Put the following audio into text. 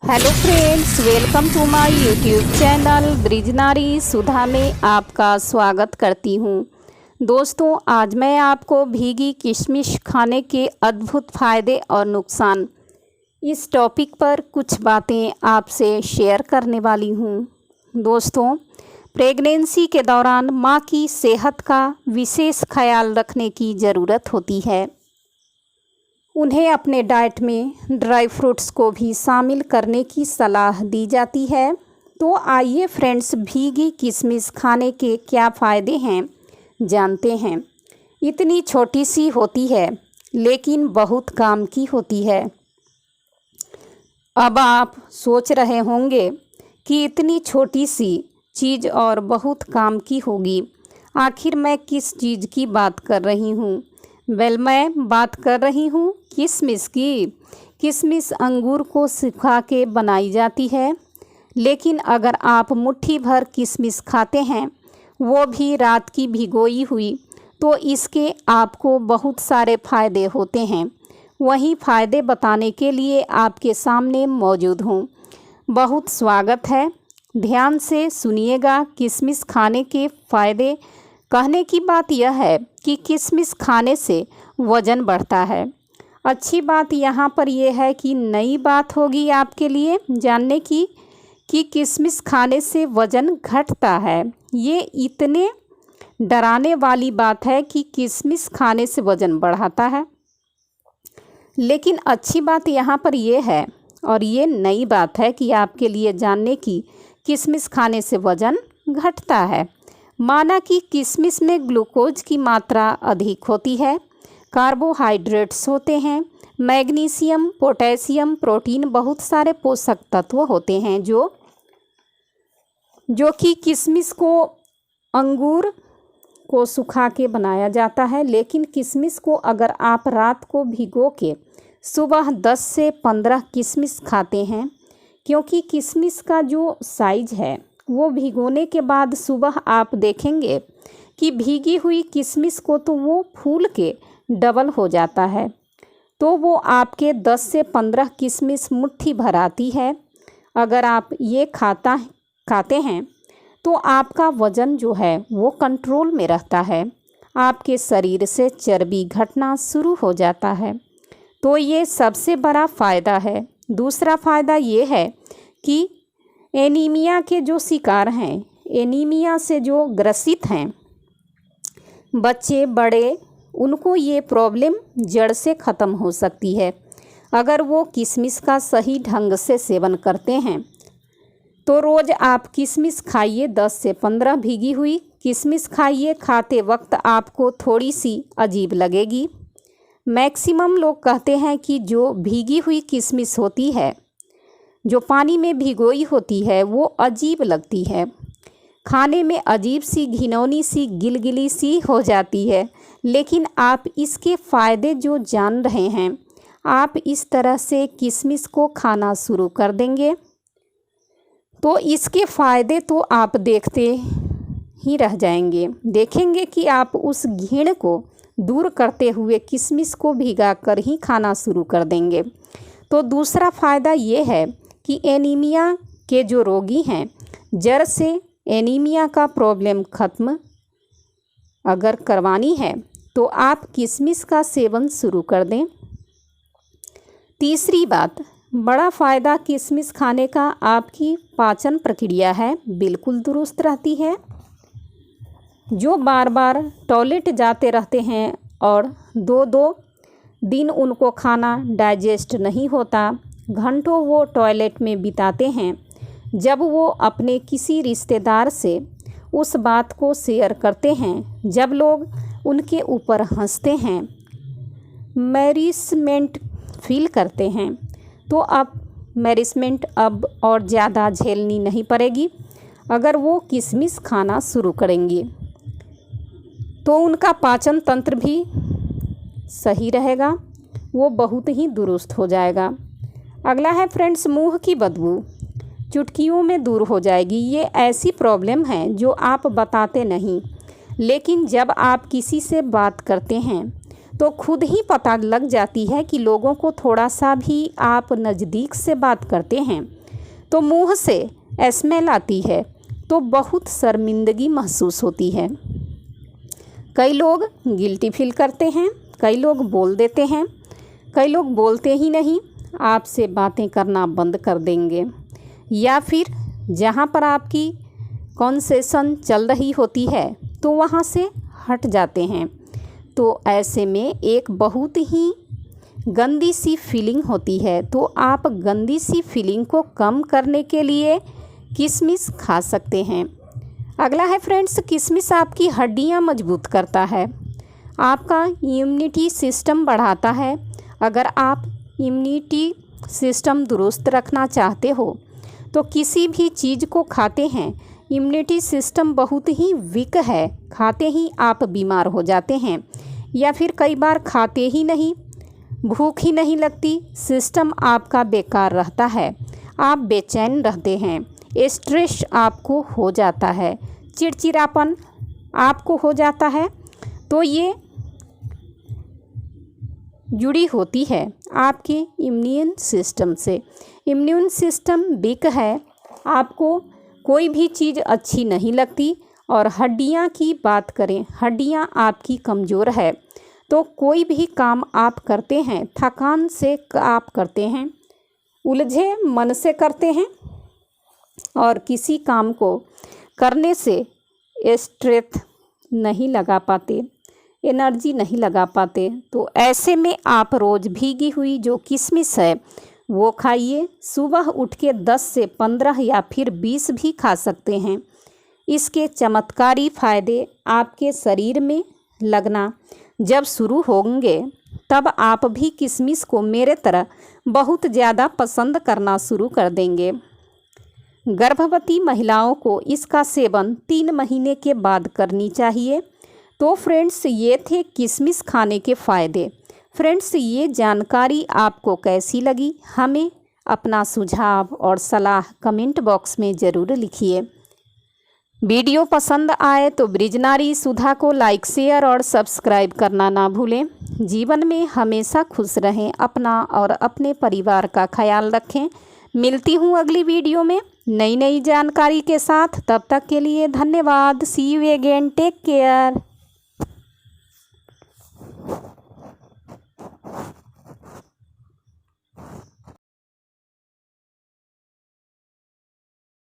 Hello friends, welcome to my YouTube channel ब्रिजनारी सुधा में आपका स्वागत करती हूँ। दोस्तों, आज मैं आपको भीगी किशमिश खाने के अद्भुत फ़ायदे और नुकसान इस टॉपिक पर कुछ बातें आपसे शेयर करने वाली हूँ। दोस्तों, प्रेगनेंसी के दौरान माँ की सेहत का विशेष ख्याल रखने की ज़रूरत होती है। उन्हें अपने डाइट में ड्राई फ्रूट्स को भी शामिल करने की सलाह दी जाती है। तो आइए फ्रेंड्स, भीगी किशमिश खाने के क्या फ़ायदे हैं जानते हैं। इतनी छोटी सी होती है लेकिन बहुत काम की होती है। अब आप सोच रहे होंगे कि इतनी छोटी सी चीज़ और बहुत काम की होगी, आखिर मैं किस चीज़ की बात कर रही हूँ। मैं बात कर रही हूँ किशमिश की। किशमिश अंगूर को सुखा के बनाई जाती है, लेकिन अगर आप मुट्ठी भर किशमिश खाते हैं, वो भी रात की भिगोई हुई, तो इसके आपको बहुत सारे फ़ायदे होते हैं। वही फ़ायदे बताने के लिए आपके सामने मौजूद हूँ। बहुत स्वागत है, ध्यान से सुनिएगा। किशमिश खाने के फ़ायदे। कहने की बात यह है कि किशमिश खाने से वज़न बढ़ता है। अच्छी बात यहाँ पर यह है कि नई बात होगी आपके लिए जानने की कि किशमिश खाने से वज़न घटता है। ये इतने डराने वाली बात है कि किशमिश खाने से वज़न बढ़ाता है, लेकिन अच्छी बात यहाँ पर यह है और ये नई बात है कि आपके लिए जानने की किशमिश खाने से वज़न घटता है। माना कि किशमिश में ग्लूकोज की मात्रा अधिक होती है, कार्बोहाइड्रेट्स होते हैं, मैग्नीशियम, पोटेशियम, प्रोटीन, बहुत सारे पोषक तत्व होते हैं जो कि किशमिश को अंगूर को सुखा के बनाया जाता है। लेकिन किशमिश को अगर आप रात को भिगो के सुबह 10 से 15 किशमिश खाते हैं, क्योंकि किशमिश का जो साइज है वो भिगोने के बाद सुबह आप देखेंगे कि भीगी हुई किशमिश को तो वो फूल के डबल हो जाता है। तो वो आपके 10 से 15 किशमिश मुट्ठी भर आती है। अगर आप ये खाते हैं तो आपका वज़न जो है वो कंट्रोल में रहता है। आपके शरीर से चर्बी घटना शुरू हो जाता है। तो ये सबसे बड़ा फ़ायदा है। दूसरा फ़ायदा ये है कि एनीमिया के जो शिकार हैं, एनीमिया से जो ग्रसित हैं बच्चे बड़े, उनको ये प्रॉब्लम जड़ से ख़त्म हो सकती है अगर वो किशमिश का सही ढंग से सेवन करते हैं। तो रोज़ आप किशमिश खाइए, 10 से 15 भीगी हुई किशमिश खाइए। खाते वक्त आपको थोड़ी सी अजीब लगेगी। मैक्सिमम लोग कहते हैं कि जो भीगी हुई किशमिश होती है, जो पानी में भिगोई होती है, वो अजीब लगती है, खाने में अजीब सी, घिनौनी सी, गिलगिली सी हो जाती है। लेकिन आप इसके फ़ायदे जो जान रहे हैं, आप इस तरह से किशमिश को खाना शुरू कर देंगे तो इसके फ़ायदे तो आप देखते ही रह जाएंगे। देखेंगे कि आप उस घिन को दूर करते हुए किशमिश को भिगा कर ही खाना शुरू कर देंगे। तो दूसरा फ़ायदा ये है कि एनीमिया के जो रोगी हैं, जड़ से एनीमिया का प्रॉब्लम ख़त्म अगर करवानी है तो आप किशमिश का सेवन शुरू कर दें। तीसरी बात, बड़ा फ़ायदा किशमिश खाने का, आपकी पाचन प्रक्रिया है बिल्कुल दुरुस्त रहती है। जो बार बार टॉयलेट जाते रहते हैं और 2-2 दिन उनको खाना डाइजेस्ट नहीं होता, घंटों वो टॉयलेट में बिताते हैं, जब वो अपने किसी रिश्तेदार से उस बात को शेयर करते हैं, जब लोग उनके ऊपर हंसते हैं, मैरिसमेंट फील करते हैं, तो अब मैरिसमेंट अब और ज़्यादा झेलनी नहीं पड़ेगी। अगर वो किशमिश खाना शुरू करेंगी तो उनका पाचन तंत्र भी सही रहेगा, वो बहुत ही दुरुस्त हो जाएगा। अगला है फ्रेंड्स, मुंह की बदबू चुटकियों में दूर हो जाएगी। ये ऐसी प्रॉब्लम है जो आप बताते नहीं, लेकिन जब आप किसी से बात करते हैं तो खुद ही पता लग जाती है कि लोगों को थोड़ा सा भी आप नज़दीक से बात करते हैं तो मुंह से स्मेल आती है तो बहुत शर्मिंदगी महसूस होती है। कई लोग गिल्टी फील करते हैं, कई लोग बोल देते हैं, कई लोग बोलते ही नहीं, आपसे बातें करना बंद कर देंगे, या फिर जहाँ पर आपकी कॉन्वर्सेशन चल रही होती है तो वहाँ से हट जाते हैं। तो ऐसे में एक बहुत ही गंदी सी फीलिंग होती है। तो आप गंदी सी फीलिंग को कम करने के लिए किशमिश खा सकते हैं। अगला है फ्रेंड्स, किशमिश आपकी हड्डियां मजबूत करता है, आपका इम्यूनिटी सिस्टम बढ़ाता है। अगर आप इम्यूनिटी सिस्टम दुरुस्त रखना चाहते हो तो किसी भी चीज़ को खाते हैं, इम्यूनिटी सिस्टम बहुत ही वीक है, खाते ही आप बीमार हो जाते हैं, या फिर कई बार खाते ही नहीं, भूख ही नहीं लगती, सिस्टम आपका बेकार रहता है, आप बेचैन रहते हैं, स्ट्रेस आपको हो जाता है, चिड़चिड़ापन आपको हो जाता है। तो ये जुड़ी होती है आपके इम्यून सिस्टम से। इम्यून सिस्टम वीक है, आपको कोई भी चीज़ अच्छी नहीं लगती। और हड्डियां की बात करें, हड्डियां आपकी कमज़ोर है, तो कोई भी काम आप करते हैं थकान से आप करते हैं, उलझे मन से करते हैं, और किसी काम को करने से स्ट्रेंथ नहीं लगा पाते, एनर्जी नहीं लगा पाते। तो ऐसे में आप रोज़ भीगी हुई जो किशमिश है वो खाइए। सुबह उठ के 10 से 15 या फिर 20 भी खा सकते हैं। इसके चमत्कारी फ़ायदे आपके शरीर में लगना जब शुरू होंगे तब आप भी किशमिश को मेरे तरह बहुत ज़्यादा पसंद करना शुरू कर देंगे। गर्भवती महिलाओं को इसका सेवन 3 महीने के बाद करनी चाहिए। तो फ्रेंड्स, ये थे किशमिश खाने के फ़ायदे। फ्रेंड्स, ये जानकारी आपको कैसी लगी, हमें अपना सुझाव और सलाह कमेंट बॉक्स में ज़रूर लिखिए। वीडियो पसंद आए तो ब्रिजनारी सुधा को लाइक, शेयर और सब्सक्राइब करना ना भूलें। जीवन में हमेशा खुश रहें, अपना और अपने परिवार का ख्याल रखें। मिलती हूँ अगली वीडियो में नई जानकारी के साथ। तब तक के लिए धन्यवाद। सी यू अगेन, टेक केयर।